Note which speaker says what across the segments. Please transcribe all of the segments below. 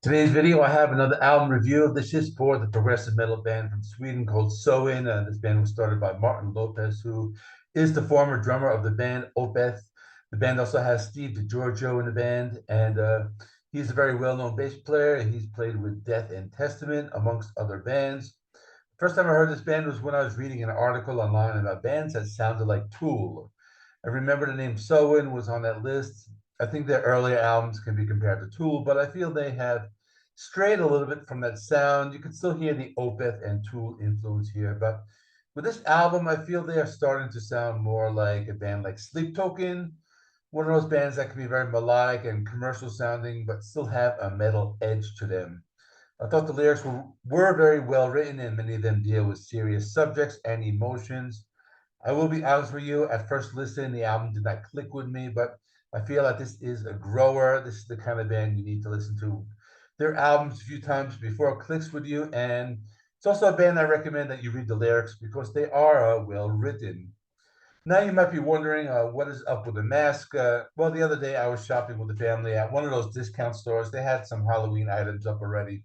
Speaker 1: Today's video, I have another album review. This is for the progressive metal band from Sweden called Soen. This band was started by Martin Lopez, who is the former drummer of the band Opeth. The band also has Steve DiGiorgio in the band, and he's a very well-known bass player, and he's played with Death and Testament, amongst other bands. First time I heard this band was when I was reading an article online about bands that sounded like Tool. I remember the name Soen was on that list. I think their earlier albums can be compared to Tool, but I feel they have strayed a little bit from that sound. You can still hear the Opeth and Tool influence here, but with this album, I feel they are starting to sound more like a band like Sleep Token, one of those bands that can be very melodic and commercial sounding, but still have a metal edge to them. I thought the lyrics were very well written, and many of them deal with serious subjects and emotions. I will be honest with you, at first listen, the album did not click with me, but I feel like this is a grower. This is the kind of band you need to listen to their albums a few times before it clicks with you. And it's also a band I recommend that you read the lyrics because they are well written. Now you might be wondering what is up with the mask. Well, the other day I was shopping with the family at one of those discount stores. They had some Halloween items up already.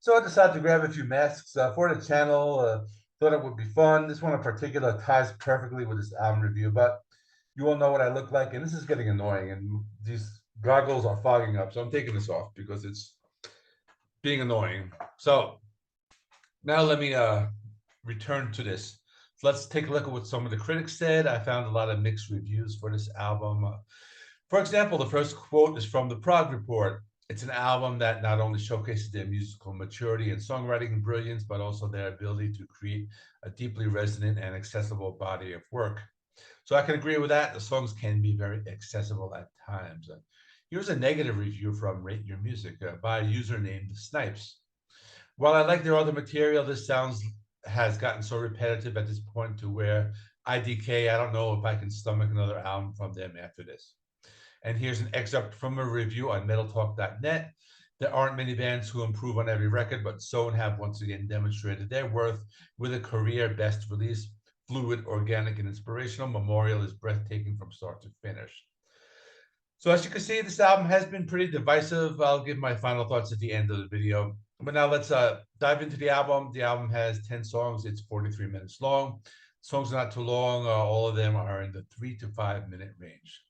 Speaker 1: So I decided to grab a few masks for the channel. Thought it would be fun. This one in particular ties perfectly with this album review, but you all know what I look like, and this is getting annoying, and these goggles are fogging up, so I'm taking this off because it's being annoying. So now let me return to this. So let's take a look at what some of the critics said. I found a lot of mixed reviews for this album. For example, the first quote is from the Prog Report. It's an album that not only showcases their musical maturity and songwriting brilliance, but also their ability to create a deeply resonant and accessible body of work. So I can agree with that. The songs can be very accessible at times. Here's a negative review from Rate Your Music by a user named Snipes. While I like their other material, this sounds has gotten so repetitive at this point to where IDK, I don't know if I can stomach another album from them after this. And here's an excerpt from a review on metaltalk.net. There aren't many bands who improve on every record, but Soen have once again demonstrated their worth with a career best release. Fluid, organic, and inspirational. Memorial is breathtaking from start to finish. So as you can see, this album has been pretty divisive. I'll give my final thoughts at the end of the video. But now let's dive into the album. The album has 10 songs. It's 43 minutes long. Songs are not too long. All of them are in the 3 to 5 minute range.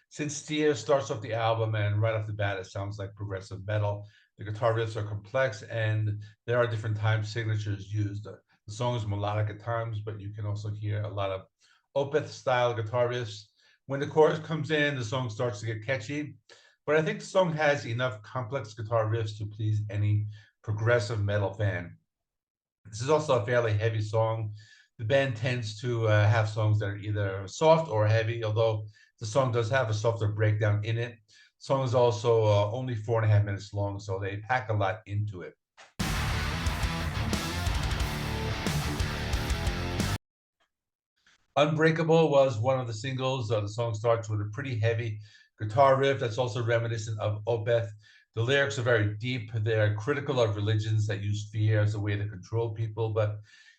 Speaker 1: Since Steer starts off the album and right off the bat, it sounds like progressive metal. The guitar riffs are complex and there are different time signatures used. The song is melodic at times, but you can also hear a lot of Opeth style guitar riffs. When the chorus comes in, the song starts to get catchy, but I think the song has enough complex guitar riffs to please any progressive metal fan. This is also a fairly heavy song. The band tends to have songs that are either soft or heavy, although the song does have a softer breakdown in it. The song is also only 4.5 minutes long, so they pack a lot into it. Unbreakable was one of the singles. The song starts with a pretty heavy guitar riff that's also reminiscent of Opeth. The lyrics are very deep. They're critical of religions that use fear as a way to control people, but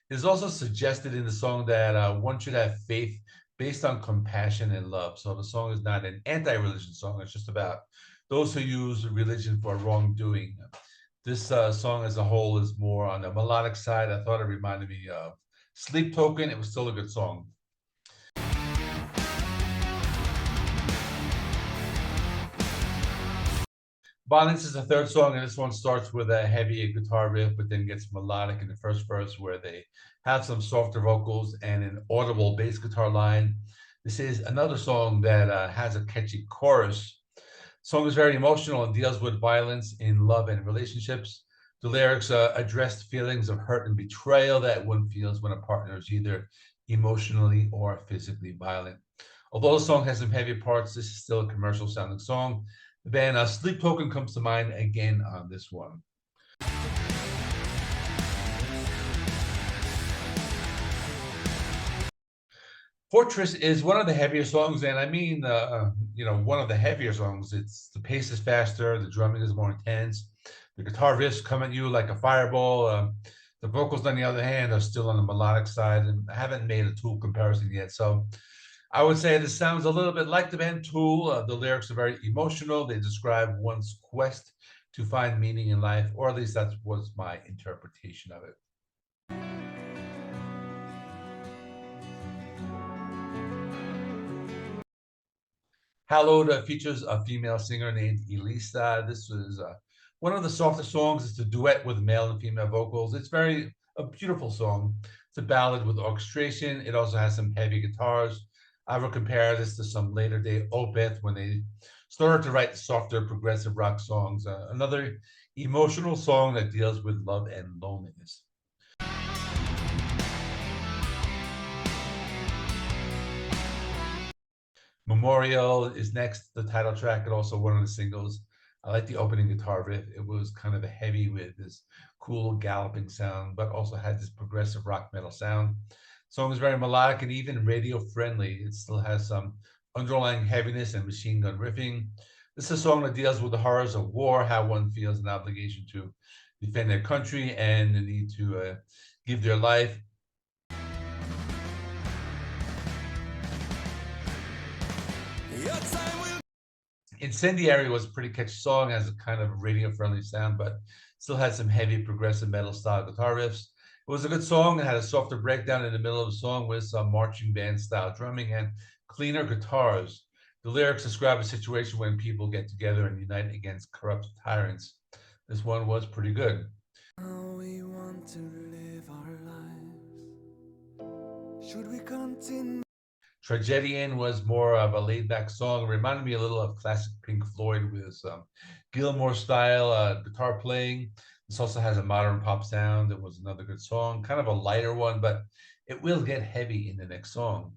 Speaker 1: it is also suggested in the song that one should have faith based on compassion and love. So the song is not an anti-religion song. It's just about those who use religion for wrongdoing. This song as a whole is more on the melodic side. I thought it reminded me of Sleep Token. It was still a good song. Violence is the third song, and this one starts with a heavy guitar riff, but then gets melodic in the first verse where they have some softer vocals and an audible bass guitar line. This is another song that has a catchy chorus. The song is very emotional and deals with violence in love and relationships. The lyrics address feelings of hurt and betrayal that one feels when a partner is either emotionally or physically violent. Although the song has some heavy parts, this is still a commercial sounding song. The band Sleep Token comes to mind again on this one. Fortress is one of the heavier songs, and I mean, one of the heavier songs. The pace is faster, the drumming is more intense, the guitar riffs come at you like a fireball. The vocals, on the other hand, are still on the melodic side, and I haven't made a Tool comparison yet, so I would say this sounds a little bit like the band Tool. The lyrics are very emotional. They describe one's quest to find meaning in life, or at least that was my interpretation of it. Hallowed features a female singer named Elisa. This was one of the softer songs. It's a duet with male and female vocals. It's very a beautiful song. It's a ballad with orchestration. It also has some heavy guitars. I would compare this to some later day Opeth when they started to write softer progressive rock songs. Another emotional song that deals with love and loneliness. Memorial is next, the title track, and also one of the singles. I like the opening guitar riff. It was kind of a heavy with this cool galloping sound, but also had this progressive rock metal sound. The song is very melodic and even radio friendly. It still has some underlying heaviness and machine gun riffing. This is a song that deals with the horrors of war, how one feels an obligation to defend their country and the need to give their life. Incendiary was a pretty catchy song, has a kind of radio-friendly sound, but still had some heavy progressive metal style guitar riffs. It was a good song. It had a softer breakdown in the middle of the song with some marching band style drumming and cleaner guitars. The lyrics describe a situation when people get together and unite against corrupt tyrants. This one was pretty good. How we want to live our lives. Should we continue? Tragedian was more of a laid-back song. It reminded me a little of classic Pink Floyd with some Gilmore style guitar playing. This also has a modern pop sound. It was another good song, kind of a lighter one, but it will get heavy in the next song.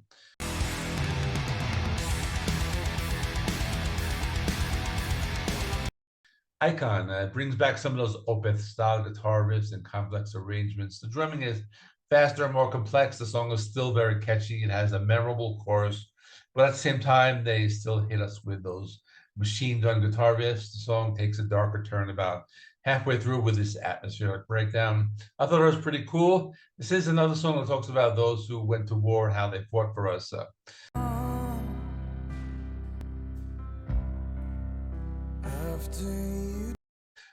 Speaker 1: Icon brings back some of those Opeth style guitar riffs and complex arrangements. The drumming is faster and more complex. The song is still very catchy. It has a memorable chorus, but at the same time, they still hit us with those machine gun guitar riffs. The song takes a darker turn about halfway through with this atmospheric breakdown. I thought it was pretty cool. This is another song that talks about those who went to war and how they fought for us.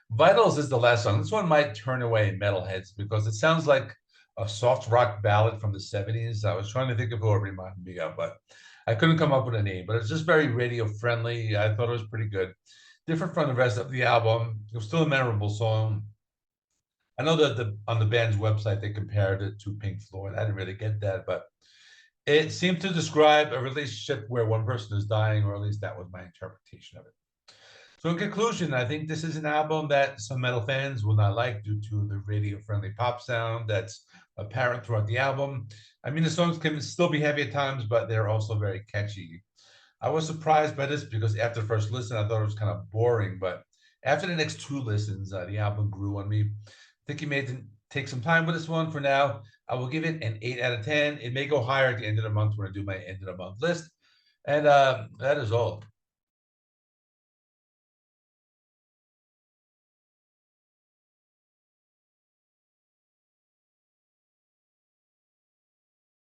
Speaker 1: Vitals is the last song. This one might turn away metalheads because it sounds like a soft rock ballad from the 70s. I was trying to think of who it reminded me of, but I couldn't come up with a name. But it's just very radio friendly. I thought it was pretty good. Different from the rest of the album. It was still a memorable song. I know that on the band's website they compared it to Pink Floyd. I didn't really get that, but it seemed to describe a relationship where one person is dying, or at least that was my interpretation of it. So in conclusion, I think this is an album that some metal fans will not like due to the radio-friendly pop sound that's apparent throughout the album. I mean, the songs can still be heavy at times, but they're also very catchy. I was surprised by this because after the first listen, I thought it was kind of boring, but after the next two listens, the album grew on me. I think you may take some time with this one. For now, I will give it an 8 out of 10. It may go higher at the end of the month when I do my end of the month list. And that is all.